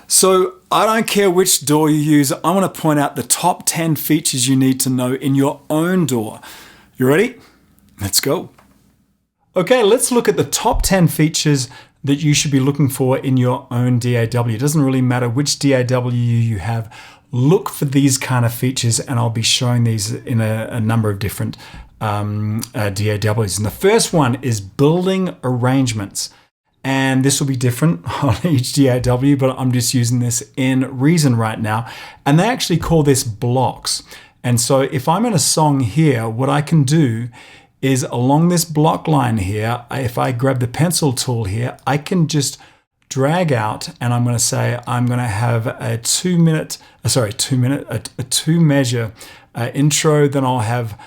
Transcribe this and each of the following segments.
So I don't care which DAW you use, I want to point out the top 10 features you need to know in your own DAW. You ready? Let's go. Okay, let's look at the top 10 features that you should be looking for in your own DAW. It doesn't really matter which DAW you have. Look for these kind of features, and I'll be showing these in a number of different DAWs. And the first one is building arrangements. And this will be different on each DAW, but I'm just using this in Reason right now. And they actually call this blocks. And so if I'm in a song here, what I can do is along this block line here, if I grab the pencil tool here, I can just drag out, and I'm going to say I'm going to have a 2 measure intro. Then I'll have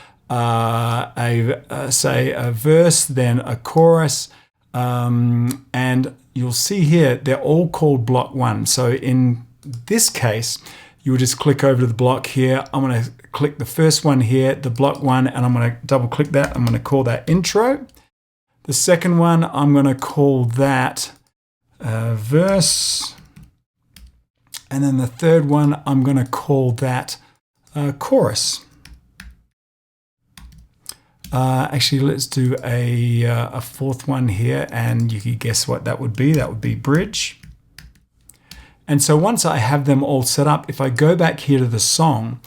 say a verse, then a chorus. And you'll see here, they're all called block 1. So in this case, you will just click over to the block here. I'm going to click the first one here, the block 1, and I'm going to double click that. I'm going to call that intro. The second one, I'm going to call that verse. And then the third one, I'm going to call that chorus. Actually, let's do a fourth one here, and you can guess what that would be. That would be bridge. And so once I have them all set up, if I go back here to the song,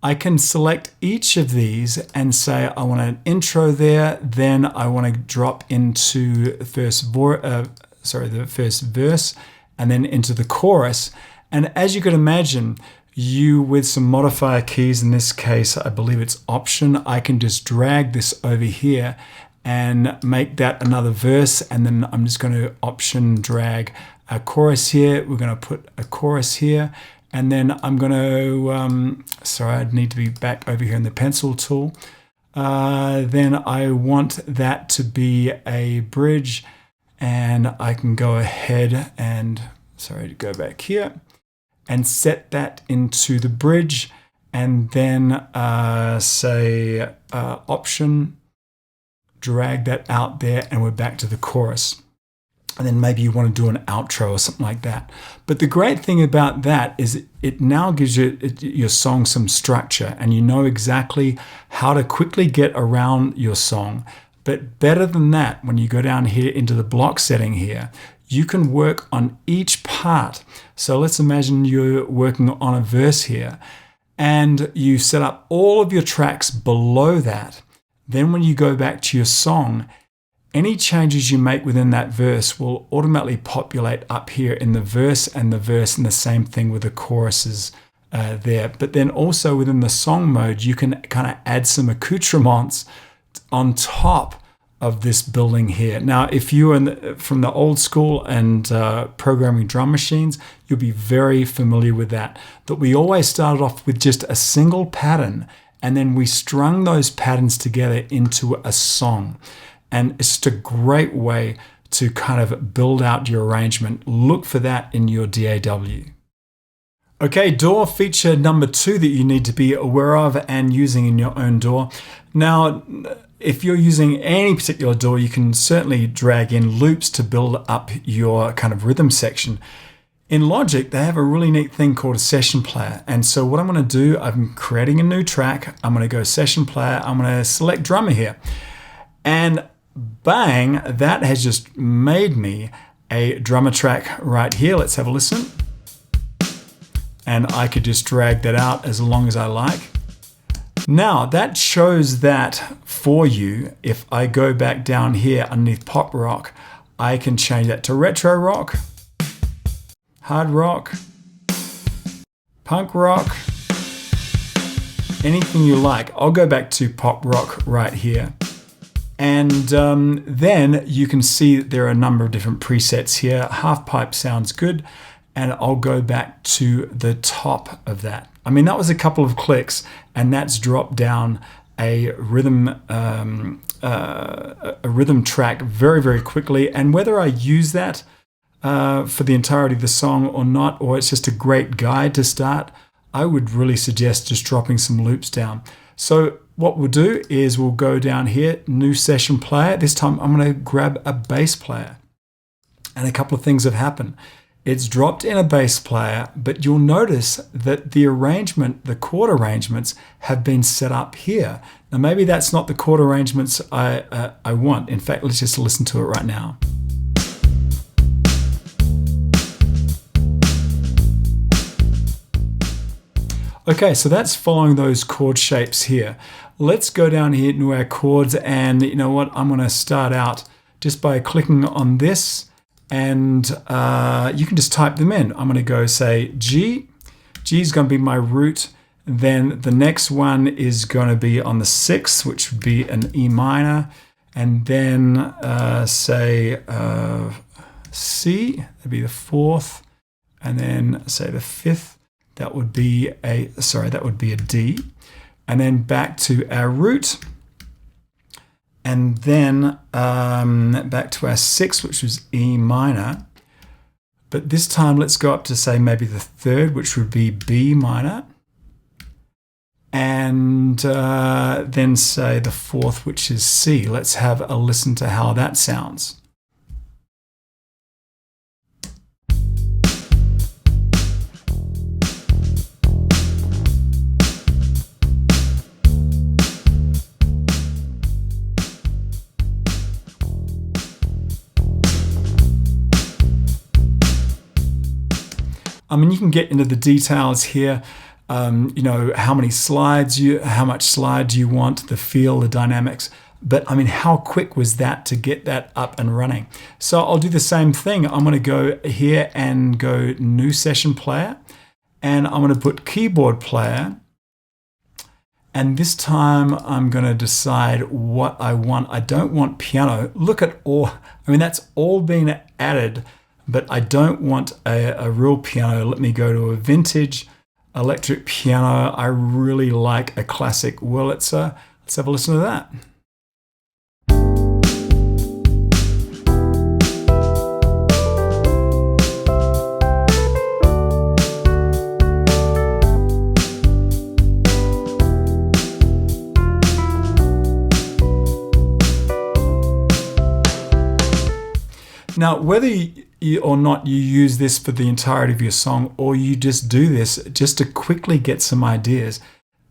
I can select each of these and say I want an intro there, then I want to drop into the first verse, and then into the chorus. And as you could imagine, with some modifier keys, in this case, I believe it's Option, I can just drag this over here and make that another verse. And then I'm just going to Option drag a chorus here. We're going to put a chorus here. And then I'm going to, sorry, I need to be back over here in the pencil tool. Then I want that to be a bridge, and I can go ahead and, sorry, to go back here and set that into the bridge, and then say Option, drag that out there, and we're back to the chorus. And then maybe you want to do an outro or something like that. But the great thing about that is it now gives your song some structure, and you know exactly how to quickly get around your song. But better than that, when you go down here into the block setting here, you can work on each part. So let's imagine you're working on a verse here, and you set up all of your tracks below that. Then when you go back to your song, any changes you make within that verse will automatically populate up here in the verse, and the same thing with the choruses there. But then also within the song mode, you can kind of add some accoutrements on top of this building here. Now, if you're from the old school and programming drum machines, you'll be very familiar with that. But we always started off with just a single pattern, and then we strung those patterns together into a song. And it's just a great way to kind of build out your arrangement. Look for that in your DAW. Okay, DAW feature number 2 that you need to be aware of and using in your own DAW. Now, if you're using any particular DAW, you can certainly drag in loops to build up your kind of rhythm section. In Logic, they have a really neat thing called a session player. And so what I'm going to do, I'm creating a new track. I'm going to go session player. I'm going to select drummer here. And bang, that has just made me a drummer track right here. Let's have a listen. And I could just drag that out as long as I like. Now that shows that for you. If I go back down here underneath pop rock, I can change that to retro rock, hard rock, punk rock, anything you like. I'll go back to pop rock right here. And then you can see there are a number of different presets here. Half pipe sounds good. And I'll go back to the top of that. I mean, that was a couple of clicks, and that's dropped down a rhythm track very, very quickly. And whether I use that for the entirety of the song or not, or it's just a great guide to start, I would really suggest just dropping some loops down. So what we'll do is we'll go down here, new session player. This time I'm going to grab a bass player. And a couple of things have happened. It's dropped in a bass player, but you'll notice that the arrangement, the chord arrangements, have been set up here. Now maybe that's not the chord arrangements I want. In fact, let's just listen to it right now. Okay, so that's following those chord shapes here. Let's go down here into our chords, and you know what? I'm going to start out just by clicking on this, and you can just type them in. I'm going to go say G. G is going to be my root. Then the next one is going to be on the 6th, which would be an E minor. And then say C, that'd be the 4th. And then say the 5th. That would be a D. And then back to our root. And then back to our 6th, which was E minor. But this time, let's go up to say maybe the 3rd, which would be B minor. And then say the 4th, which is C. Let's have a listen to how that sounds. I mean, you can get into the details here. You know, how much slide do you want, the feel, the dynamics. But I mean, how quick was that to get that up and running? So I'll do the same thing. I'm going to go here and go new session player, and I'm going to put keyboard player. And this time I'm going to decide what I want. I don't want piano. Look at all, I mean, that's all been added, but I don't want a real piano. Let me go to a vintage electric piano. I really like a classic Wurlitzer. Let's have a listen to that. Now, whether or not you use this for the entirety of your song, or you just do this just to quickly get some ideas,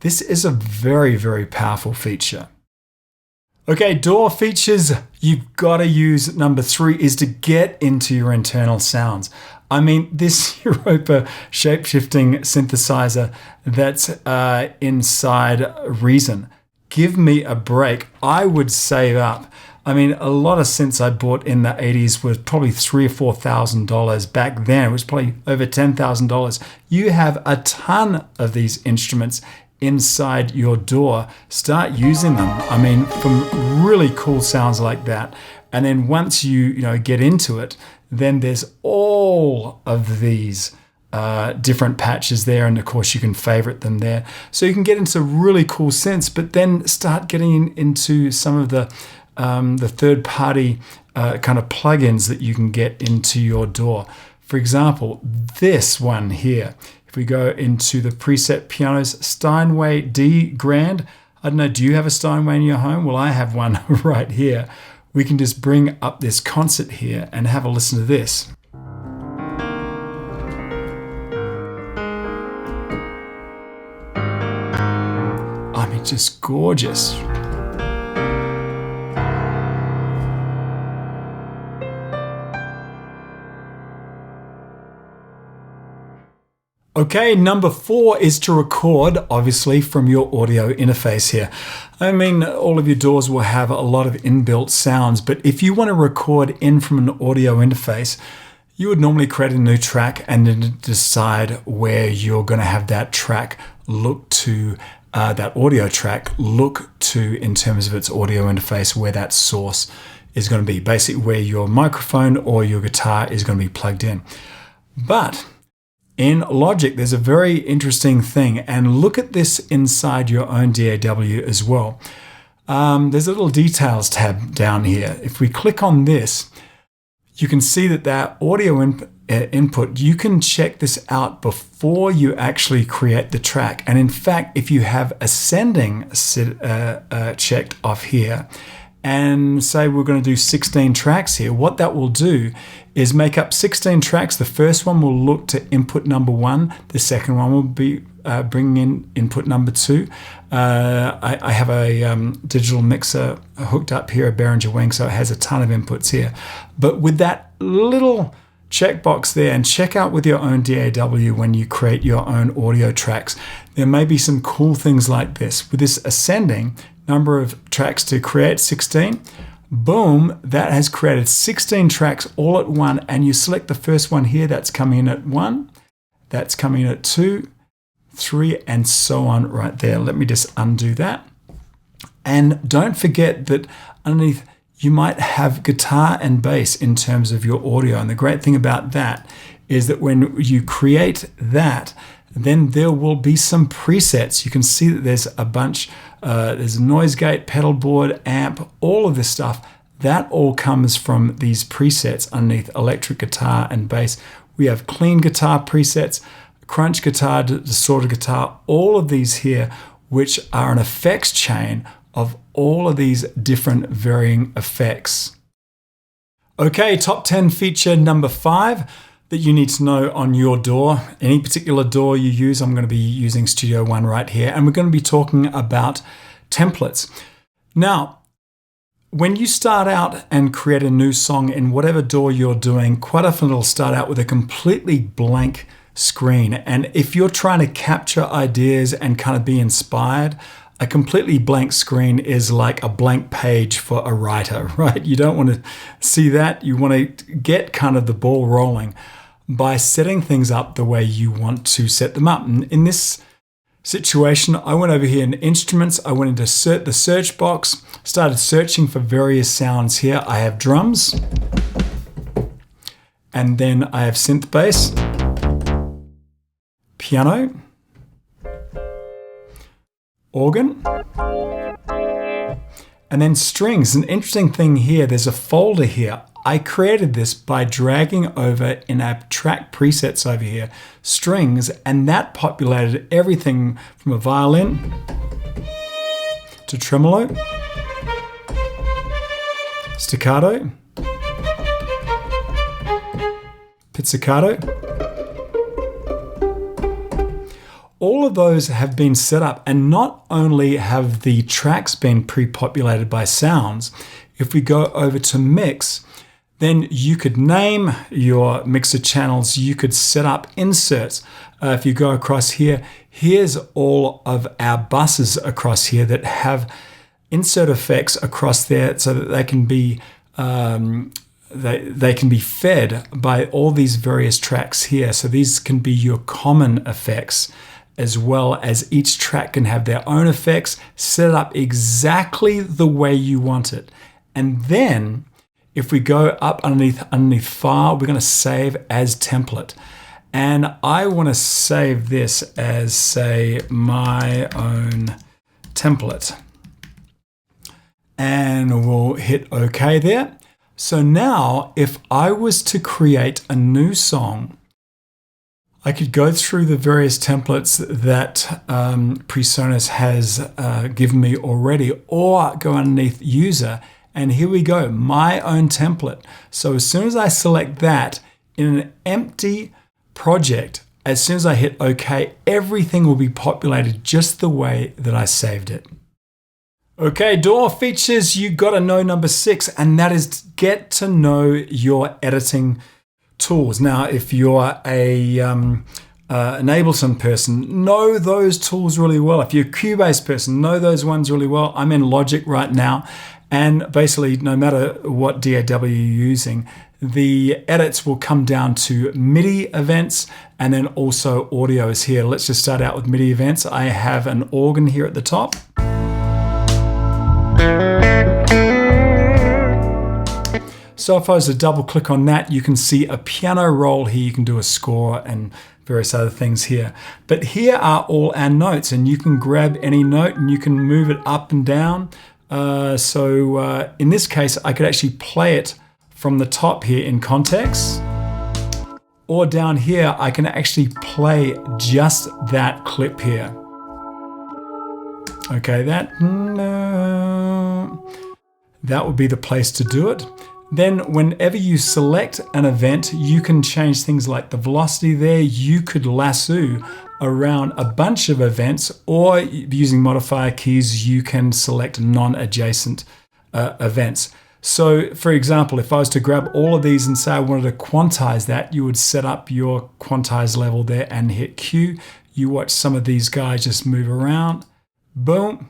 this is a very, very powerful feature. Okay, DAW features you've got to use. Number 3 is to get into your internal sounds. I mean, this Europa shape-shifting synthesizer that's inside Reason. Give me a break. I would save up. I mean, a lot of synths I bought in the 80s was probably $3,000 or $4,000. Back then, it was probably over $10,000. You have a ton of these instruments inside your DAW. Start using them. I mean, from really cool sounds like that. And then once you get into it, then there's all of these different patches there, and of course you can favorite them there. So you can get into really cool synths, but then start getting into some of the third-party kind of plugins that you can get into your DAW. For example, this one here. If we go into the preset pianos, Steinway D Grand. I don't know, do you have a Steinway in your home? Well, I have one right here. We can just bring up this concert here and have a listen to this. I mean, just gorgeous. Okay, number 4 is to record, obviously, from your audio interface here. I mean, all of your DAWs will have a lot of inbuilt sounds, but if you want to record in from an audio interface, you would normally create a new track and then decide where you're going to have that track look to, that audio track look to in terms of its audio interface, where that source is going to be, basically where your microphone or your guitar is going to be plugged in. But in Logic, there's a very interesting thing, and look at this inside your own DAW as well. There's a little details tab down here. If we click on this, you can see that audio input, you can check this out before you actually create the track. And in fact, if you have ascending checked off here, and say we're going to do 16 tracks here, what that will do is make up 16 tracks. The first one will look to input number 1. The second one will be bringing in input number 2. I have a digital mixer hooked up here, a Behringer Wing, so it has a ton of inputs here. But with that little checkbox there, and check out with your own DAW when you create your own audio tracks, there may be some cool things like this. With this ascending number of tracks to create 16, boom, that has created 16 tracks all at one, and you select the first one here, that's coming in at 1, that's coming in at 2, 3, and so on right there. Let me just undo that. And don't forget that underneath you might have guitar and bass in terms of your audio. And the great thing about that is that when you create that, then there will be some presets. You can see that there's a bunch, there's a noise gate, pedal board, amp, all of this stuff. That all comes from these presets underneath electric guitar and bass. We have clean guitar presets, crunch guitar, distorted guitar, all of these here, which are an effects chain of all of these different varying effects. Okay, top 10 feature number 5 that you need to know on your DAW. Any particular DAW you use, I'm going to be using Studio One right here, and we're going to be talking about templates. Now, when you start out and create a new song in whatever DAW you're doing, quite often it'll start out with a completely blank screen. And if you're trying to capture ideas and kind of be inspired, a completely blank screen is like a blank page for a writer, right? You don't want to see that. You want to get kind of the ball rolling by setting things up the way you want to set them up. And in this situation, I went over here in instruments. I went into the search box, started searching for various sounds here. I have drums, and then I have synth bass, piano, organ, and then strings. An interesting thing here, there's a folder here. I created this by dragging over in our track presets over here, strings, and that populated everything from a violin to tremolo, staccato, pizzicato. All of those have been set up, and not only have the tracks been pre-populated by sounds, if we go over to mix, then you could name your mixer channels, you could set up inserts. If you go across here, here's all of our buses across here that have insert effects across there so that they can be they can be fed by all these various tracks here. So these can be your common effects, as well as each track can have their own effects set up exactly the way you want it. And then if we go up underneath file, we're going to save as template. And I want to save this as, say, my own template. And we'll hit OK there. So now if I was to create a new song, I could go through the various templates that PreSonus has given me already, or go underneath user, and here we go, my own template. So as soon as I select that in an empty project, as soon as I hit OK, everything will be populated just the way that I saved it. Okay, DAW features, you got to know number 6, and that is to get to know your editing tools. Now, if you're an Ableton person, know those tools really well. If you're a Cubase person, know those ones really well. I'm in Logic right now, and basically no matter what DAW you're using, the edits will come down to MIDI events, and then also audio is here. Let's just start out with MIDI events. I have an organ here at the top. So if I was to double click on that, you can see a piano roll here. You can do a score and various other things here. But here are all our notes, and you can grab any note and you can move it up and down. So in this case, I could actually play it from the top here in context. Or down here, I can actually play just that clip here. that would be the place to do it. Then whenever you select an event, you can change things like the velocity there. You could lasso around a bunch of events, or using modifier keys, you can select non-adjacent events. So for example, if I was to grab all of these and say I wanted to quantize that, you would set up your quantize level there and hit Q. You watch some of these guys just move around, boom,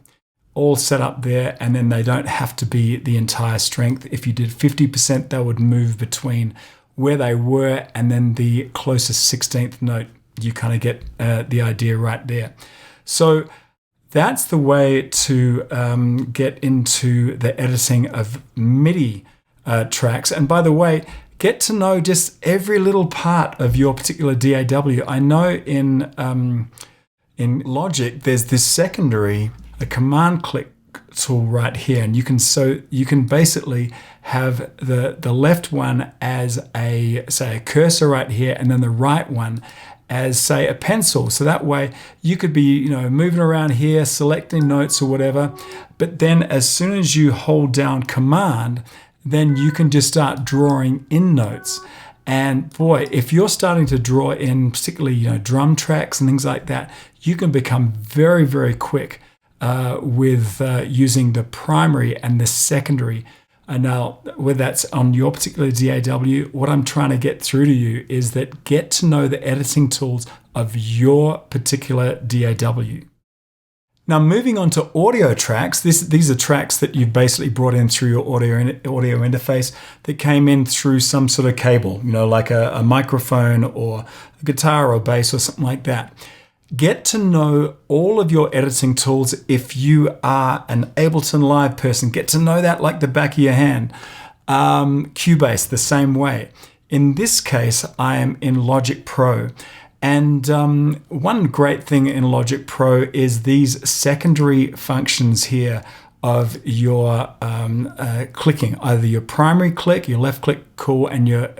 all set up there, and then they don't have to be the entire strength. If you did 50%, they would move between where they were and then the closest 16th note. You kind of get the idea right there. So that's the way to get into the editing of MIDI tracks. And by the way, get to know just every little part of your particular DAW. I know in Logic, there's this secondary, a command click tool right here, and you can basically have the left one as a cursor right here, and then the right one as say a pencil. So that way you could be moving around here, selecting notes or whatever, but then as soon as you hold down command, then you can just start drawing in notes. And boy, if you're starting to draw in particularly drum tracks and things like that, you can become very, very quick with using the primary and the secondary. And now, whether that's on your particular DAW, what I'm trying to get through to you is that get to know the editing tools of your particular DAW. Now, moving on to audio tracks, these are tracks that you've basically brought in through your audio interface that came in through some sort of cable, like a microphone or a guitar or bass or something like that. Get to know all of your editing tools. If you are an Ableton Live person, get to know that like the back of your hand. Cubase, the same way. In this case, I am in Logic Pro. And one great thing in Logic Pro is these secondary functions here of your clicking, either your primary click, your left click tool, and your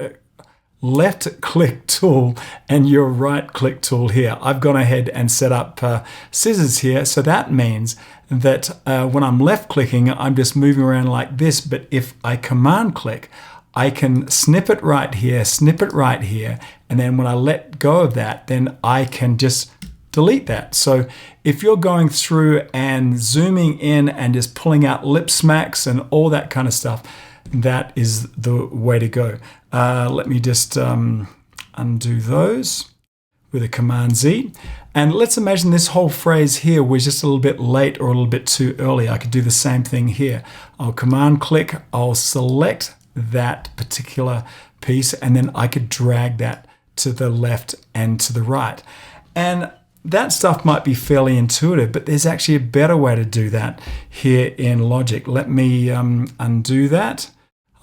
left click tool and your right click tool here. I've gone ahead and set up scissors here. So that means that when I'm left clicking, I'm just moving around like this. But if I command click, I can snip it right here, and then when I let go of that, then I can just delete that. So if you're going through and zooming in and just pulling out lip smacks and all that kind of stuff, that is the way to go. Let me just undo those with a Command Z. And let's imagine this whole phrase here was just a little bit late or a little bit too early. I could do the same thing here. I'll command click, I'll select that particular piece, and then I could drag that to the left and to the right. And that stuff might be fairly intuitive, but there's actually a better way to do that here in Logic. Let me undo that.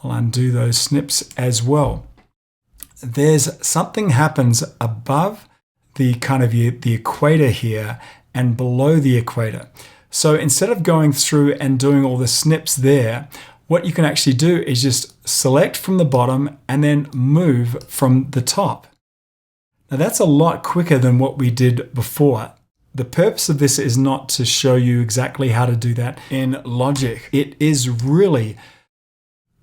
I'll undo those snips as well. There's something happens above the kind of the equator here and below the equator. So instead of going through and doing all the snips there, what you can actually do is just select from the bottom and then move from the top. Now that's a lot quicker than what we did before. The purpose of this is not to show you exactly how to do that in Logic. It is really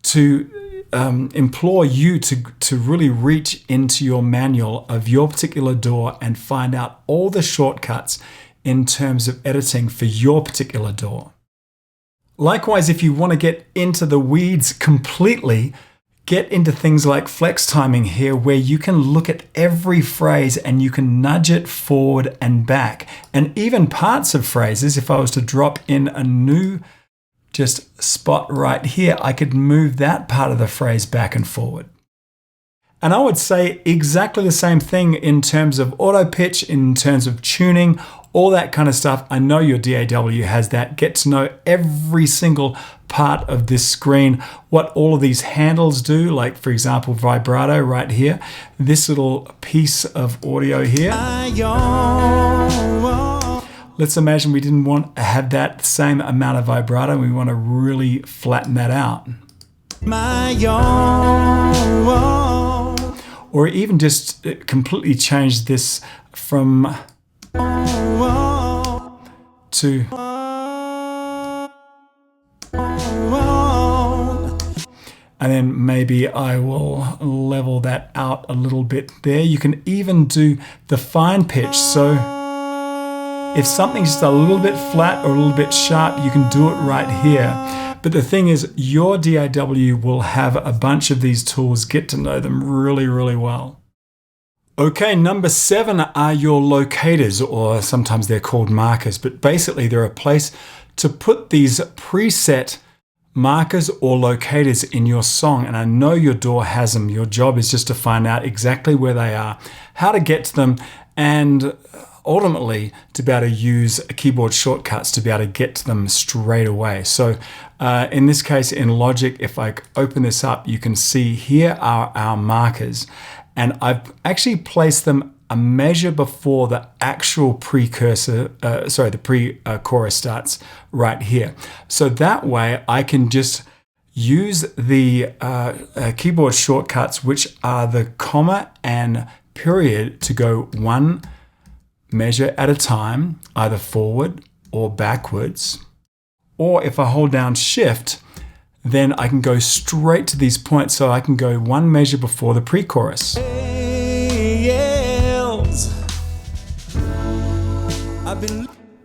to implore you to really reach into your manual of your particular DAW and find out all the shortcuts in terms of editing for your particular DAW. Likewise, if you want to get into the weeds completely, get into things like flex timing here, where you can look at every phrase and you can nudge it forward and back. And even parts of phrases, if I was to drop in a new just spot right here, I could move that part of the phrase back and forward. And I would say exactly the same thing in terms of auto pitch, in terms of tuning, all that kind of stuff. I know your DAW has that. Get to know every single part of this screen, what all of these handles do, like for example, vibrato right here, this little piece of audio here. Let's imagine we didn't want to have that same amount of vibrato. We want to really flatten that out. Or even just completely change this from to. And then maybe I will level that out a little bit there. You can even do the fine pitch. So if something's just a little bit flat or a little bit sharp, you can do it right here. But the thing is, your DAW will have a bunch of these tools. Get to know them really, really well. Okay, number 7 are your locators, or sometimes they're called markers, but basically they're a place to put these preset markers or locators in your song. And I know your DAW has them. Your job is just to find out exactly where they are, how to get to them, and ultimately to be able to use keyboard shortcuts to be able to get to them straight away. So in this case, in Logic, if I open this up, you can see here are our markers. And I've actually placed them a measure before the actual the pre-chorus starts right here. So that way I can just use the keyboard shortcuts, which are the comma and period, to go one measure at a time, either forward or backwards. Or if I hold down Shift, then I can go straight to these points. So I can go one measure before the pre-chorus.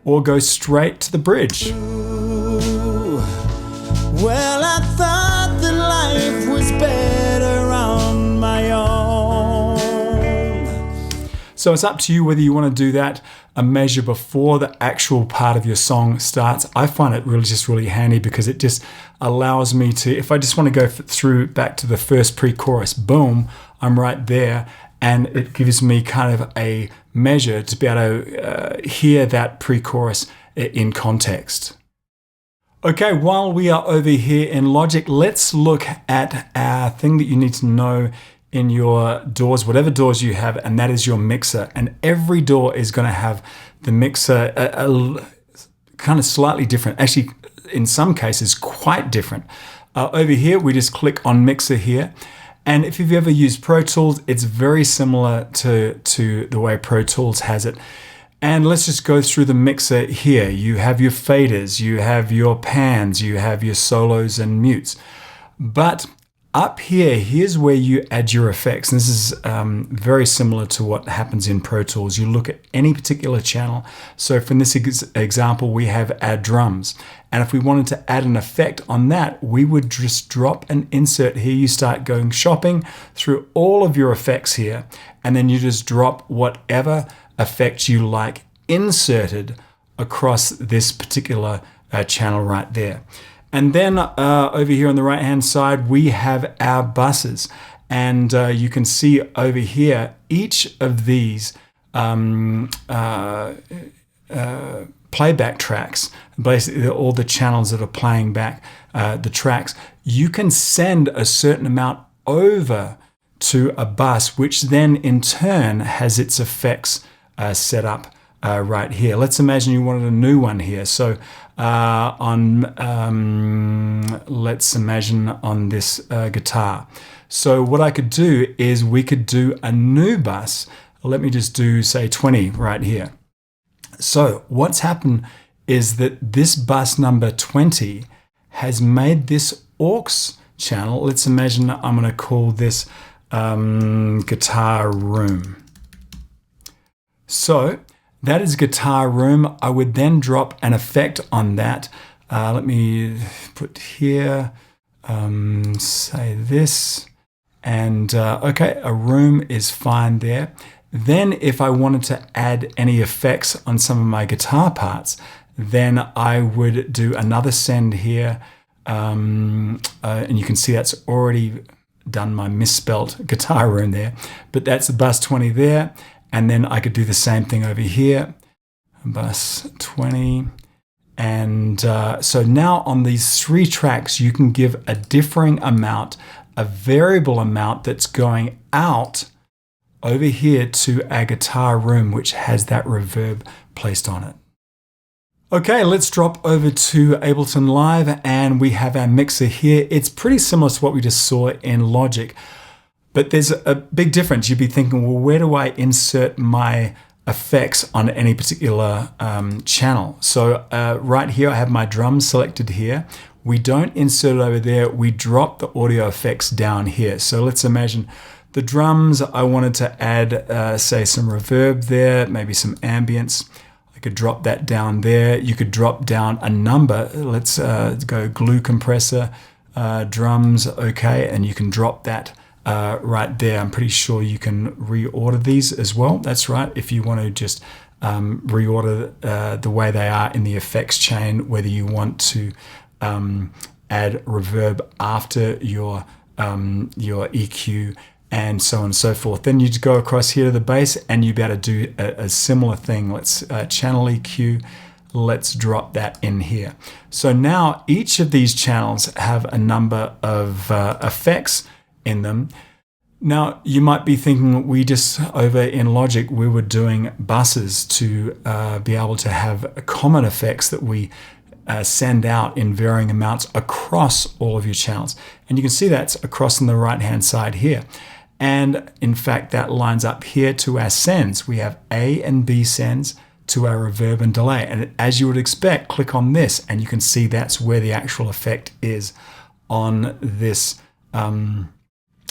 Or go straight to the bridge. Well, I thought that life was better on my own. So it's up to you whether you want to do that a measure before the actual part of your song starts. I find it really handy because it just allows me to, if I just want to go through back to the first pre-chorus, boom, I'm right there. And it gives me kind of a measure to be able to hear that pre-chorus in context. Okay, while we are over here in Logic, let's look at our thing that you need to know in your DAWs, whatever DAWs you have, and that is your mixer. And every DAW is going to have the mixer kind of slightly different. Actually, in some cases, quite different. Over here, we just click on Mixer here. And if you've ever used Pro Tools, it's very similar to the way Pro Tools has it. And let's just go through the mixer here. You have your faders, you have your pans, you have your solos and mutes. But up here, here's where you add your effects. And this is very similar to what happens in Pro Tools. You look at any particular channel. So from this example, we have our drums. And if we wanted to add an effect on that, we would just drop an insert here. You start going shopping through all of your effects here, and then you just drop whatever effect you like inserted across this particular channel right there. And then over here on the right hand side, we have our buses. And you can see over here, each of these playback tracks, basically all the channels that are playing back the tracks, you can send a certain amount over to a bus, which then in turn has its effects set up right here. Let's imagine you wanted a new one here. So let's imagine on this guitar. So what I could do is we could do a new bus. Let me just do, say, 20 right here. So what's happened is that this bus number 20 has made this aux channel. Let's imagine I'm going to call this guitar room. So that is guitar room. I would then drop an effect on that. Let me put here, say this, and okay, a room is fine there. Then if I wanted to add any effects on some of my guitar parts, then I would do another send here. And you can see that's already done my misspelt guitar room there, but that's the bus 20 there. And then I could do the same thing over here, bus 20. And so now on these 3 tracks, you can give a differing amount, a variable amount that's going out over here to our guitar room, which has that reverb placed on it. Okay, let's drop over to Ableton Live, and we have our mixer here. It's pretty similar to what we just saw in Logic, but there's a big difference. You'd be thinking, well, where do I insert my effects on any particular channel? So right here, I have my drums selected here. we don't insert it over there, we drop the audio effects down here. So let's imagine the drums, I wanted to add, say, some reverb there, maybe some ambience. I could drop that down there. You could drop down a number. Let's go glue compressor, drums, okay, and you can drop that right there. I'm pretty sure you can reorder these as well. That's right, if you want to just reorder the way they are in the effects chain, whether you want to add reverb after your EQ and so on and so forth. Then you'd go across here to the bass and you'd be able to do a similar thing. Let's channel EQ. Let's drop that in here. So now each of these channels have a number of effects in them. Now you might be thinking, we just over in Logic, we were doing buses to be able to have common effects that we send out in varying amounts across all of your channels. And you can see that's across on the right hand side here. And in fact, that lines up here to our sends. We have A and B sends to our reverb and delay. And as you would expect, click on this and you can see that's where the actual effect is on this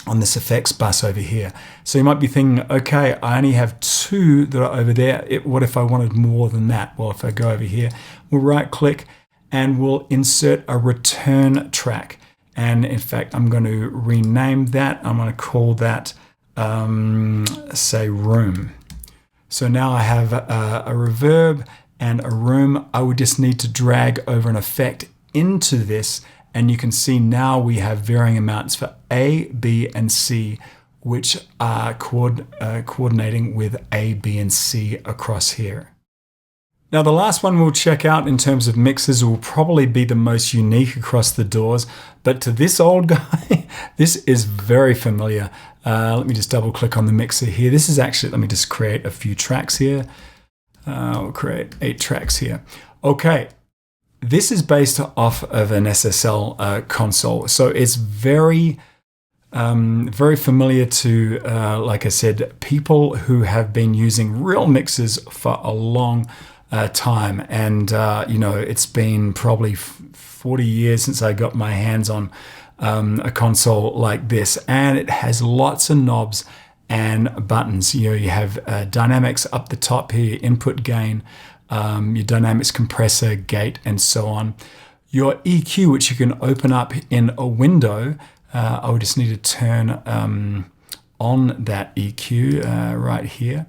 effects bus over here. So you might be thinking, okay, I only have 2 that are over there. What if I wanted more than that? Well, if I go over here, we'll right click and we'll insert a return track. And in fact, I'm going to rename that. I'm going to call that, say, room. So now I have a reverb and a room. I would just need to drag over an effect into this. And you can see now we have varying amounts for A, B, and C, which are coordinating with A, B, and C across here. Now the last one we'll check out in terms of mixes will probably be the most unique across the DAWs, but to this old guy, this is very familiar. Let me just double click on the mixer here. This is actually, let me just create a few tracks here. We'll create 8 tracks here. Okay, this is based off of an SSL console, so it's very familiar to, like I said, people who have been using real mixers for a long time. And, you know, it's been probably 40 years since I got my hands on a console like this. And it has lots of knobs and buttons. You know, you have dynamics up the top here, input gain, your dynamics compressor, gate, and so on. Your EQ, which you can open up in a window. I would just need to turn on that EQ right here.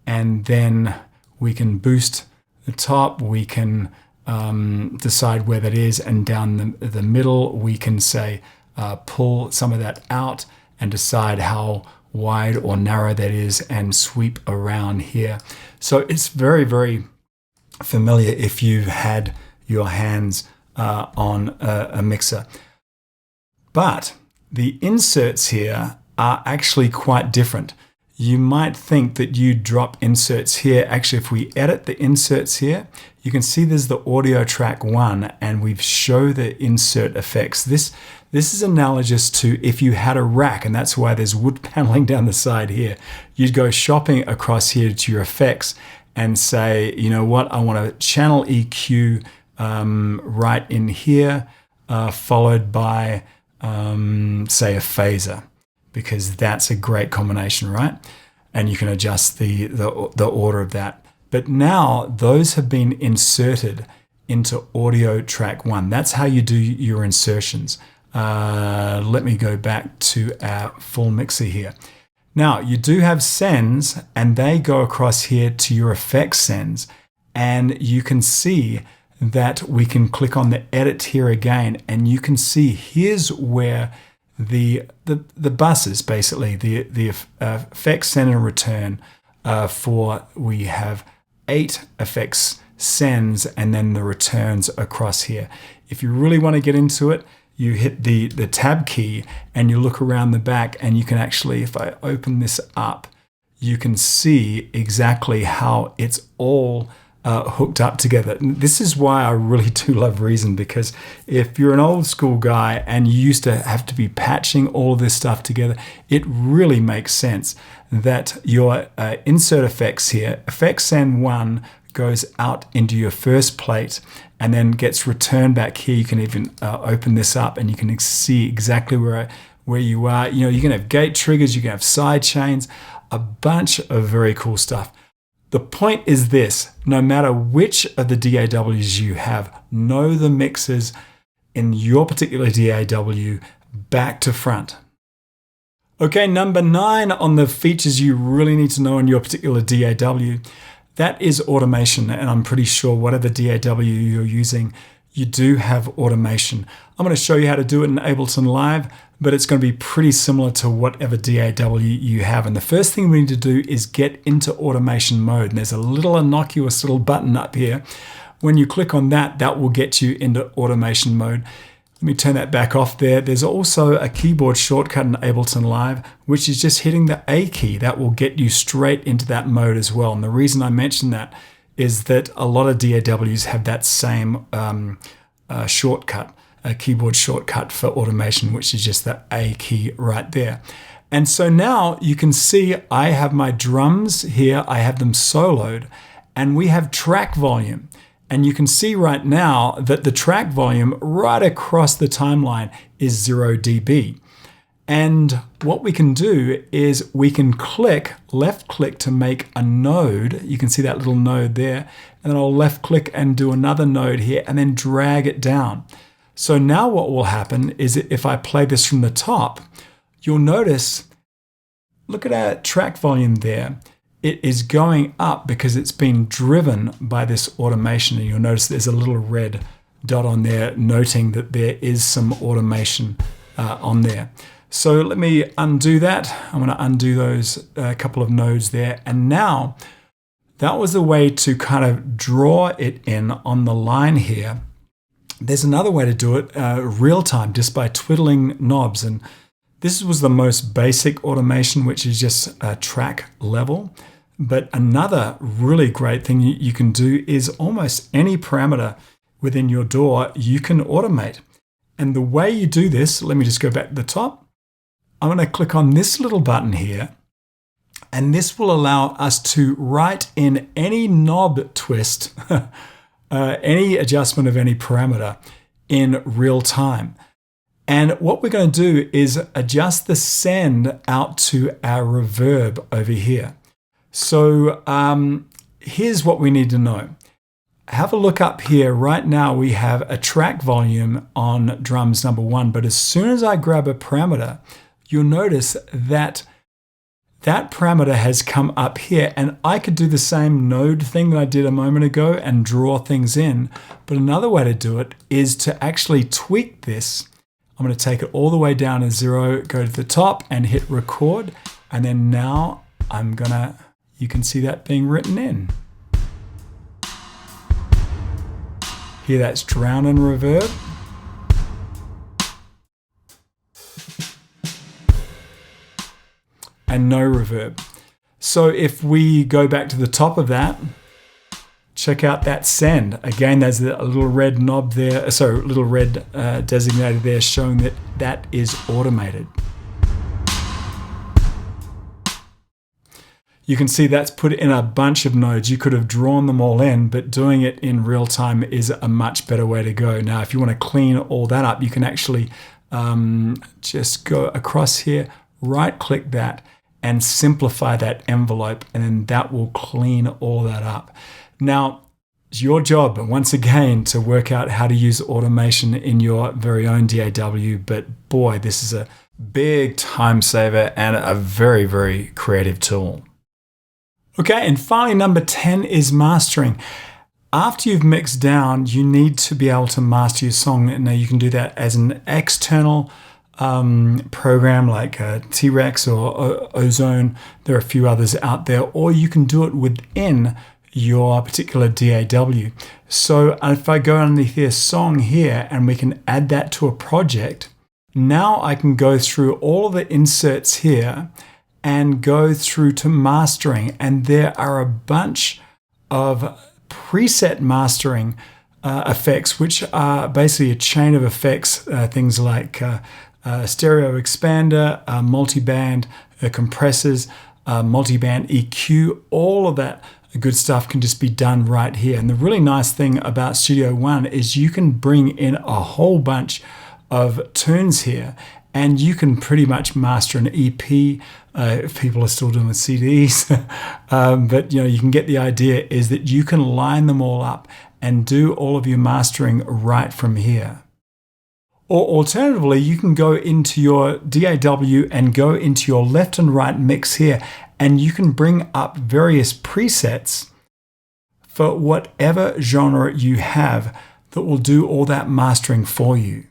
And then we can boost the top, we can decide where that is, and down the middle we can say pull some of that out and decide how wide or narrow that is and sweep around here. So it's very, very familiar if you've had your hands on a mixer. But the inserts here are actually quite different. You might think that you drop inserts here. Actually, if we edit the inserts here, you can see there's the audio track 1 and we show the insert effects. This is analogous to if you had a rack, and that's why there's wood paneling down the side here. You'd go shopping across here to your effects and say, you know what, I want a channel EQ right in here, followed by, say, a phaser, because that's a great combination, right? And you can adjust the order of that. But now those have been inserted into audio track 1. That's how you do your insertions. Let me go back to our full mixer here. Now you do have sends, and they go across here to your effects sends, and you can see that we can click on the edit here again, and you can see here's where the buses, basically the effects send and return for, we have 8 effects sends and then the returns across here. If you really want to get into it, you hit the tab key and you look around the back, and you can actually, if I open this up, you can see exactly how it's all hooked up together. This is why I really do love Reason, because if you're an old school guy and you used to have to be patching all this stuff together, it really makes sense that your insert effects here, effects send 1 goes out into your first plate and then gets returned back here. You can even open this up and you can see exactly where you are. You know, you can have gate triggers, you can have side chains, a bunch of very cool stuff. The point is this: no matter which of the DAWs you have, know the mixes in your particular DAW back to front. Okay, number 9 on the features you really need to know in your particular DAW, that is automation. And I'm pretty sure whatever DAW you're using, you do have automation. I'm going to show you how to do it in Ableton Live, but it's going to be pretty similar to whatever DAW you have. And the first thing we need to do is get into automation mode. And there's a little innocuous little button up here. When you click on that, that will get you into automation mode. Let me turn that back off there. There's also a keyboard shortcut in Ableton Live, which is just hitting the A key. That will get you straight into that mode as well. And the reason I mention that is that a lot of DAWs have that same shortcut, a keyboard shortcut for automation, which is just the A key right there. And so now you can see I have my drums here. I have them soloed, and we have track volume. And you can see right now that the track volume right across the timeline is 0 dB. And what we can do is we can left click to make a node. You can see that little node there. And then I'll left click and do another node here and then drag it down. So now what will happen is if I play this from the top, you'll notice, look at our track volume there. It is going up because it's been driven by this automation. And you'll notice there's a little red dot on there noting that there is some automation on there. So let me undo that. I'm going to undo those couple of nodes there. And now that was a way to kind of draw it in on the line here. There's another way to do it real time, just by twiddling knobs. And this was the most basic automation, which is just a track level. But another really great thing you can do is almost any parameter within your DAW you can automate. And the way you do this, let me just go back to the top. I'm going to click on this little button here, and this will allow us to write in any knob twist, any adjustment of any parameter in real time. And what we're going to do is adjust the send out to our reverb over here. So here's what we need to know. Have a look up here. Right now we have a track volume on drums number 1, but as soon as I grab a parameter, you'll notice that that parameter has come up here, and I could do the same node thing that I did a moment ago and draw things in. But another way to do it is to actually tweak this. I'm going to take it all the way down to 0, go to the top and hit record. And then now you can see that being written in. Here that's drown and reverb. And no reverb. So if we go back to the top of that, check out that send. Again, there's a little red knob there, sorry, a little red designated there showing that that is automated. You can see that's put in a bunch of nodes. You could have drawn them all in, but doing it in real time is a much better way to go. Now, if you want to clean all that up, you can actually just go across here, right click that, and simplify that envelope, and then that will clean all that up. Now, it's your job, once again, to work out how to use automation in your very own DAW, but boy, this is a big time saver and a very, very creative tool. Okay, and finally, number 10 is mastering. After you've mixed down, you need to be able to master your song. Now, you can do that as an external program like T-Rex or Ozone. There are a few others out there, or you can do it within your particular DAW. So if I go underneath this song here and we can add that to a project, now I can go through all of the inserts here and go through to mastering. And there are a bunch of preset mastering effects, which are basically a chain of effects, things like stereo expander, multiband compressors, multiband EQ, all of that The good stuff can just be done right here. And the really nice thing about Studio One is you can bring in a whole bunch of tunes here, and you can pretty much master an EP if people are still doing with CDs. But you can get the idea, is that you can line them all up and do all of your mastering right from here. Or alternatively, you can go into your DAW and go into your left and right mix here, and you can bring up various presets for whatever genre you have that will do all that mastering for you.